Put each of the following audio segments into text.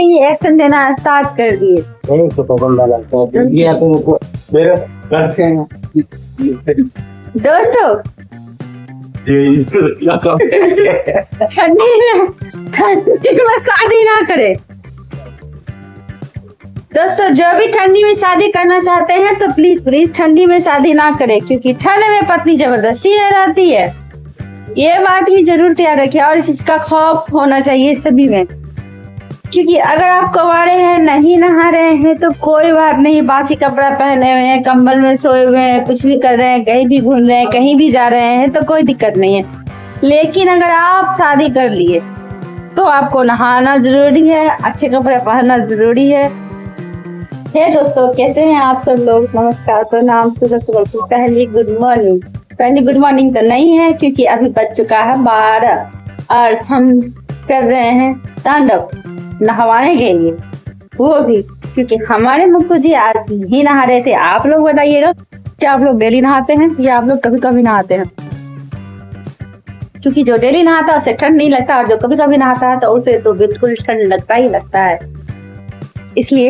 ये एक्शन देना स्टार्ट कर दिए। तो पकड़ना लगता है ये आपको मेरे करते हैं दोस्तों ठंडी में शादी ना करें। दोस्तों जो भी ठंडी में शादी करना चाहते हैं तो प्लीज ठंडी में शादी ना करें, क्योंकि ठंड में पत्नी जबरदस्ती रह जाती है। ये बात भी जरूर याद रखिए और इस चीज का खौफ होना चाहिए सभी में, क्योंकि अगर आप कुंवारे हैं, नहीं नहा रहे हैं तो कोई बात नहीं, बासी कपड़ा पहने हुए हैं, कंबल में सोए हुए हैं, कुछ भी कर रहे हैं, कहीं भी घूम रहे हैं, कहीं भी जा रहे हैं तो कोई दिक्कत नहीं है। लेकिन अगर आप शादी कर लिए तो आपको नहाना जरूरी है, अच्छे कपड़े पहनना जरूरी है। हे दोस्तों, कैसे हैं आप सब लोग? नमस्कार, प्रणाम, पहली गुड मॉर्निंग। पहली गुड मॉर्निंग तो नहीं है क्योंकि अभी बज चुका है 12 और हम कर रहे हैं तांडव नहवाने के लिए, वो भी क्योंकि हमारे मुक्कू जी आज ही नहा रहे थे। आप लोग बताइएगा, क्या आप लोग डेली नहाते हैं या आप लोग कभी कभी नहाते हैं? क्योंकि जो डेली नहाता है उसे ठंड नहीं लगता और जो कभी कभी नहाता है तो उसे तो बिल्कुल ठंड लगता ही लगता है। इसलिए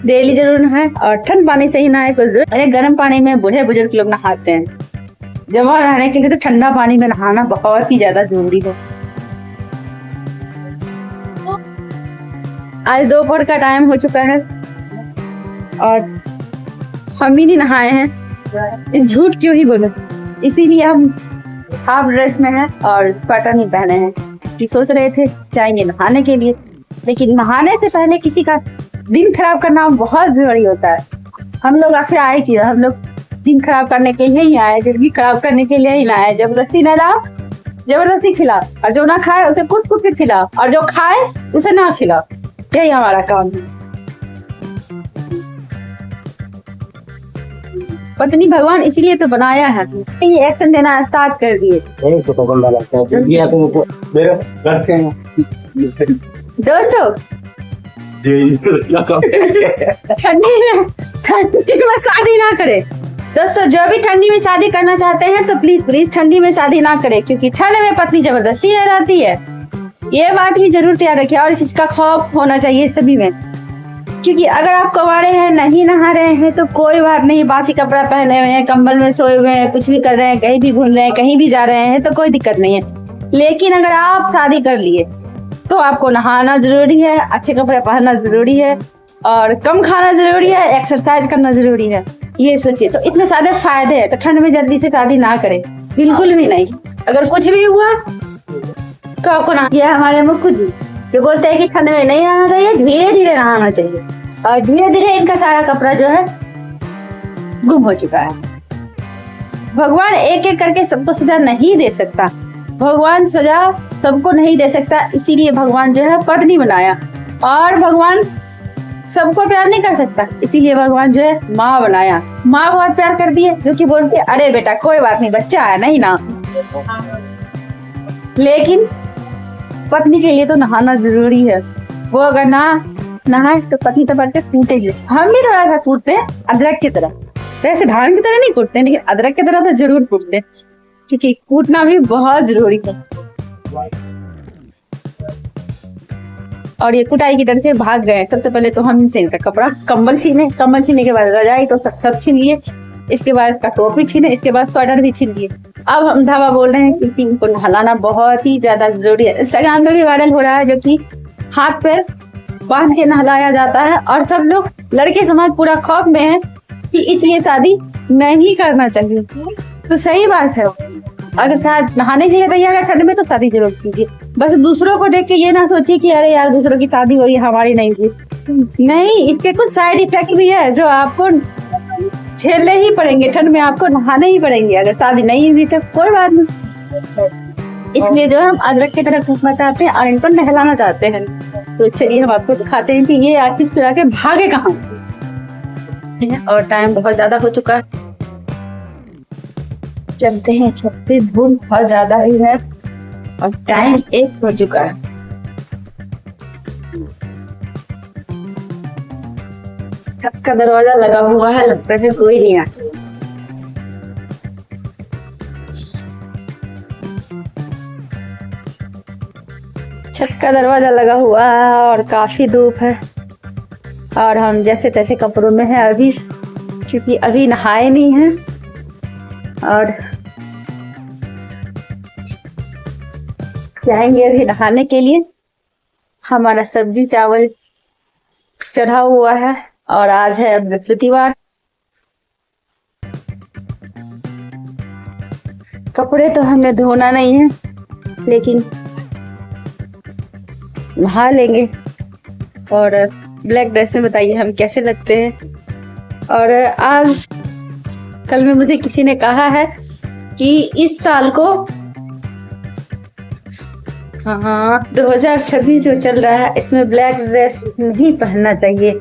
डेली जरूर नहाए और ठंड पानी से ही नहाए। अरे गर्म पानी में बूढ़े बुजुर्ग लोग नहाते हैं, जमा रहने के लिए तो ठंडा पानी में नहाना बहुत ही ज्यादा जरूरी है। आज दोपहर का टाइम हो चुका है और हम भी नहीं नहाए हैं। झूठ क्यों ही बोलो, इसीलिए हम हाफ ड्रेस में हैं और स्वेटर नहीं पहने हैं कि सोच रहे थे जाएंगे नहाने के लिए, लेकिन नहाने से पहले किसी का दिन खराब करना बहुत जरूरी होता है। हम लोग आखिर आए क्यों? हम लोग दिन खराब करने के लिए ही आए, जिंदगी खराब करने के लिए ही ना आए। जबरदस्ती न लाओ, जबरदस्ती खिलाओ, और जो ना खाए उसे कुट कुट के खिलाओ, और जो खाए उसे ना खिलाओ। यही हमारा काम है। पत्नी भगवान इसीलिए तो बनाया है। ये एक्शन देना स्टार्ट कर दिए। तो पकड़ना लगता है ये आपको मेरे करते हैं दोस्तों ठंडी में शादी ना करें। दोस्तों जो भी ठंडी में शादी करना चाहते हैं तो प्लीज ठंडी में शादी ना करें, क्योंकि ठंड में पत्नी जबरदस्ती रह जाती है। ये बात भी जरूर याद रखिए और इस चीज का खौफ होना चाहिए सभी में, क्योंकि अगर आप कुंवारे हैं, नहीं नहा रहे हैं तो कोई बात नहीं, बासी कपड़ा पहने हुए हैं, कंबल में सोए हुए हैं, कुछ भी कर रहे हैं, कहीं भी घूम रहे हैं, कहीं भी जा रहे हैं तो कोई दिक्कत नहीं है। लेकिन अगर आप शादी कर लिए तो आपको नहाना जरूरी है, अच्छे कपड़े पहनना जरूरी है और कम खाना जरूरी है, एक्सरसाइज करना जरूरी है। ये सोचिए, तो इतने सारे फायदे हैं, तो ठंड में जल्दी से शादी ना करें, बिल्कुल भी नहीं। अगर कुछ भी हुआ तो आपको ना, ये हमारे मुक्कू जी जो बोलते हैं कि ठंड में नहीं नहाना चाहिए, धीरे धीरे नहाना चाहिए, और धीरे धीरे इनका सारा कपड़ा जो है गुम हो चुका है। भगवान एक एक करके सबको सजा नहीं दे सकता, भगवान सजा सबको नहीं दे सकता, इसीलिए भगवान जो है पत्नी बनाया। और भगवान सबको प्यार नहीं कर सकता, इसीलिए भगवान जो है माँ बनाया। माँ बहुत प्यार करती है, जो कि बोलती है अरे बेटा कोई बात नहीं, बच्चा है नहीं ना। लेकिन पत्नी के लिए तो नहाना जरूरी है। वो अगर ना नहाए तो पत्नी तो बढ़ के कूटेगी। हम भी थोड़ा सा कूटते हैं अदरक की तरह, वैसे धान की तरह नहीं कूटते, लेकिन अदरक की तरह तो जरूर कूटते, क्योंकि कूटना भी बहुत जरूरी है। और ये कुटाई की तरह से भाग गए। सबसे पहले तो हम इनसे इनका कपड़ा कंबल छीने, कंबल छीनने के बाद रजाई तो सब छीन लिए, इसके बाद इसका टोपी छीने, इसके बाद स्वेटर भी छीन लिए। अब हम धावा बोल रहे हैं क्योंकि इनको नहलाना बहुत ही ज्यादा जरूरी है। इंस्टाग्राम पे भी वायरल हो रहा है, जो कि हाथ पैर बांध के नहलाया जाता है, और सब लोग लड़के समाज पूरा खौफ में है कि इसलिए शादी नहीं करना चाहिए। तो सही बात है, अगर शायद नहाने के लिए तैयार है ठंड में तो शादी जरूर कीजिए। बस दूसरों को देख के ये ना सोचिए कि अरे यार दूसरों की शादी हो रही है, हमारी नहीं थी। नहीं, इसके कुछ साइड इफेक्ट भी है जो आपको झेलने ही पड़ेंगे। ठंड में आपको नहाने ही पड़ेंगे, अगर शादी नहीं हुई तो कोई बात नहीं। इसलिए जो हम अदरक की तरह कूटना चाहते हैं और इनको नहलाना चाहते हैं। तो चलिए हम आपको दिखाते हैं कि ये आखिर चुरा के भागे कहाँ। और टाइम बहुत ज्यादा हो चुका है, चलते हैं। छत पे धूप बहुत ज्यादा ही है और टाइम 1 हो चुका है। छत का दरवाजा लगा हुआ है, लगता है कोई नहीं आ। छत का दरवाजा लगा हुआ है और काफी धूप है और हम जैसे तैसे कपड़ों में हैं अभी, क्योंकि अभी नहाए नहीं हैं और जाएंगे अभी नहाने के लिए। हमारा सब्जी चावल चढ़ा हुआ है और आज है बृहस्पतिवार। कपड़े तो हमें धोना नहीं है, लेकिन नहा लेंगे। और ब्लैक ड्रेस में बताइए हम कैसे लगते हैं। और आज कल में मुझे किसी ने कहा है कि इस साल को 2026 जो चल रहा है इसमें ब्लैक ड्रेस नहीं पहनना चाहिए।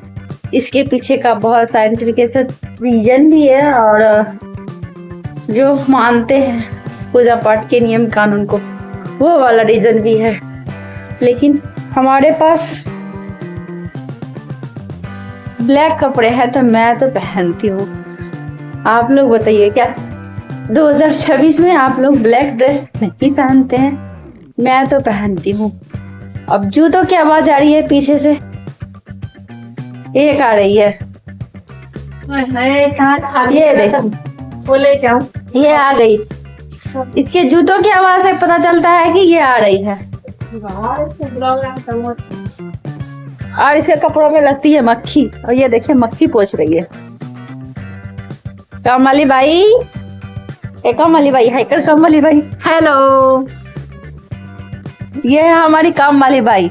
इसके पीछे का बहुत साइंटिफिकेशन रीजन भी है और जो मानते हैं पूजा पाठ के नियम कानून को वो वाला रीजन भी है। लेकिन हमारे पास ब्लैक कपड़े हैं तो मैं तो पहनती हूँ। आप लोग बताइए क्या 2026 में आप लोग ब्लैक ड्रेस नहीं पहनते हैं? मैं तो पहनती हूँ। अब जूतों की आवाज आ रही है पीछे से, एक आ रही है, ये देखो, बोले क्या? ये आ गई। इसके जूतों की आवाज से पता चलता है कि ये आ रही है। और इसके कपड़ों में लगती है मक्खी, और ये देखिए मक्खी पोंछ रही है। काम वाली बाई, काम वाली बाई, हाइकर काम वाली बाई, हेलो। ये है हमारी काम वाली बाई,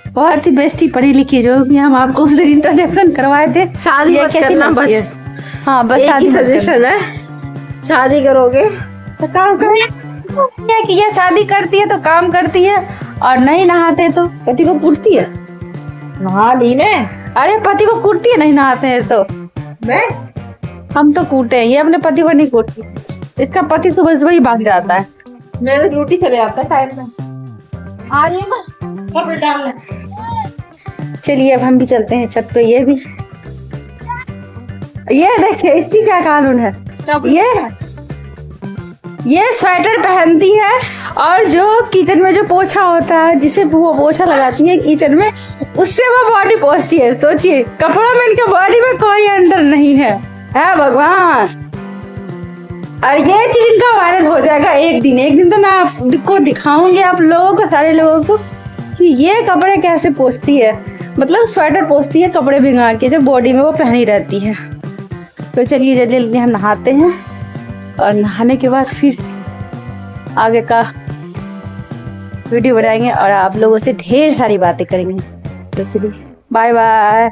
बहुत ही बेस्टी पढ़ी लिखी, जो कि हम आपको उस दिन इंट्रोडक्शन करवाए थे। शादी मत करना बस। हाँ बस शादी सजेशन है, शादी करोगे तो काम करें कि ये शादी करती है तो काम करती है और नहीं नहाते तो पति को कूटती है। नहा ली ने? अरे पति को कूटती है नहीं नहाते हैं तो। मैं हम तो कूटे हैं, ये अपने पति को नहीं कूटती। इसका पति सुबह सुबह ही भाग जाता है। मेरे ड्यूटी चले आता है टाइम में। आ रही है कपड़े डालने। चलिए अब हम भी चलते हैं छत पे। ये भी, ये देखिए इसकी क्या कानून है। ये स्वेटर पहनती है और जो किचन में जो पोछा होता है, जिसे वो पोछा लगाती है किचन में, उससे वो बॉडी पोछती है। सोचिए कपड़ों में इनके बॉडी में कोई अंतर नहीं है भगवान। और ये चीज इनका वायरल हो जाएगा एक दिन तो मैं आपको दिखाऊंगी, आप लोगों को, सारे लोगों को, कि ये कपड़े कैसे पोछती है। मतलब स्वेटर पोछती है कपड़े भिंगा के, जो बॉडी में वो पहनी रहती है। तो चलिए जल्दी जल्दी हम नहाते हैं और नहाने के बाद फिर आगे का वीडियो बनाएंगे और आप लोगों से ढेर सारी बातें करेंगे। तो चलिए बाय बाय।